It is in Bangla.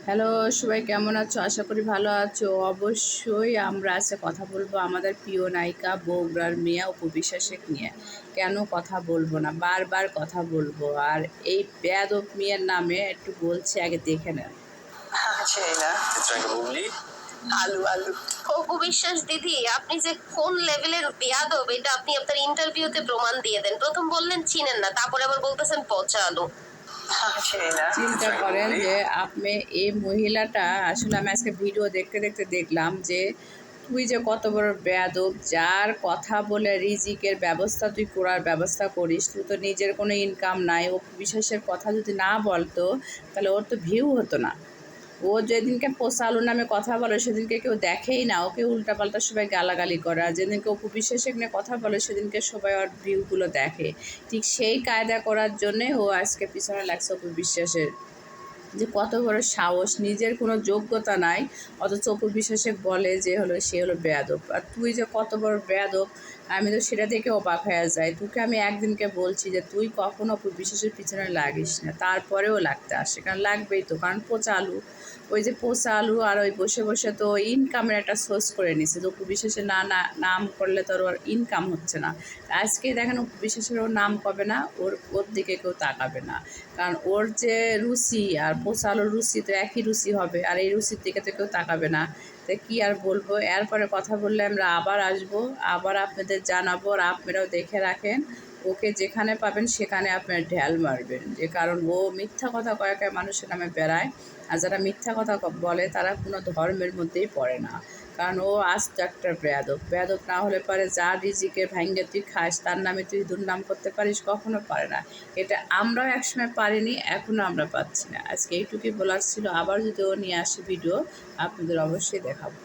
হ্যালো, সবাই কেমন আছো? আশা করি ভালো আছো। অবশ্যই আমরা আজকে কথা বলবো আমাদের প্রিয় নায়িকা বগুড়ার মিয়া অপু বিশ্বাসকে নিয়ে। কেন কথা বলবো না, বারবার কথা বলবো। আর এই বেয়াদব মিয়ার নামে একটু বলছি, আগে দেখে নেন। সেই না আলু আলু অপু বিশ্বাস দিদি, আপনি যে কোন লেভেলের বেয়াদব এটা আপনি আপনার ইন্টারভিউতে প্রমাণ দিয়ে দেন। প্রথম বললেন চিনেন না, তারপরে আবার বলতেছেন পচা আলু। সেই না চিন্তা করেন যে আপনি এই মহিলাটা, আসলে আমি আজকে ভিডিও দেখতে দেখতে দেখলাম যে তুই যে কত বড় বেয়াদব, যার কথা বলে রিজিকের ব্যবস্থা তুই করার ব্যবস্থা করিস। তুই তো নিজের কোনো ইনকাম নাই। অপু বিশ্বাসের কথা যদি না বলতো তাহলে ওর তো ভিউ হতো না। ও যেদিনকে পোষা আলু নামে কথা বলে সেদিনকে কেউ দেখেই না, ওকে উল্টাপাল্টা সবাই গালাগালি করে। আর যেদিনকে অপু বিশ্বাসের নিয়ে কথা বলে সেদিনকে সবাই ওর ভিউগুলো দেখে। ঠিক সেই কায়দা করার জন্যে ও আজকে পিছনে লাগছে অপু বিশ্বাসের। যে কত বড় সাহস, নিজের কোনো যোগ্যতা নাই, অথচ অপু বিশ্বাসে বলে যে হলো সে হলো বেয়াদব। আর তুই যে কত বড় বেয়াদব, আমি তো সেটা দেখে অবাক হয়ে যাই। তোকে আমি একদিনকে বলছি যে তুই কখনো অপু বিশ্বাসের পিছনে লাগিস না, তারপরেও লাগতে আসে। কারণ লাগবেই তো, কারণ পচা আলু, ওই যে পচা আলু। আর ওই বসে বসে তো ইনকামের একটা সোর্স করে নিছে। তো অপু বিশ্বাসের নাম করলে তোর ওর ইনকাম হচ্ছে না। আজকে দেখেন অপু বিশ্বাসের ওর নাম কবে না, ওর দিকে কেউ তাকাবে না। কারণ ওর যে রুচি আর পচা আলুর রুচি তো একই রুচি হবে, আর এই রুচির দিকে তো কেউ তাকাবে না। তো কী আর বলবো, এরপরে কথা বললে আমরা আবার আসবো, আবার আপনাদের জানাবো। আর আপনারাও দেখে রাখেন, ওকে যেখানে পাবেন সেখানে আপনার ঢ্যাল মারবেন। যে কারণ ও মিথ্যা কথা কয়েক মানুষের নামে বেড়ায়। আর যারা মিথ্যা কথা বলে তারা কোনো ধর্মের মধ্যেই পড়ে না। কারণ ও আস্ত একটা বেয়াদব। বেয়াদব না হলে পারে, যার রিজিকে ভাঙ্গে তুই খাস তার নামে তুই দুর্নাম করতে পারিস? কখনো পারে না। এটা আমরাও একসময় পারিনি, এখনও আমরা পাচ্ছি না। আজকে এইটুকুই বলার ছিল। আবার যদি ও নিয়ে আসে ভিডিও, আপনাদের অবশ্যই দেখাবো।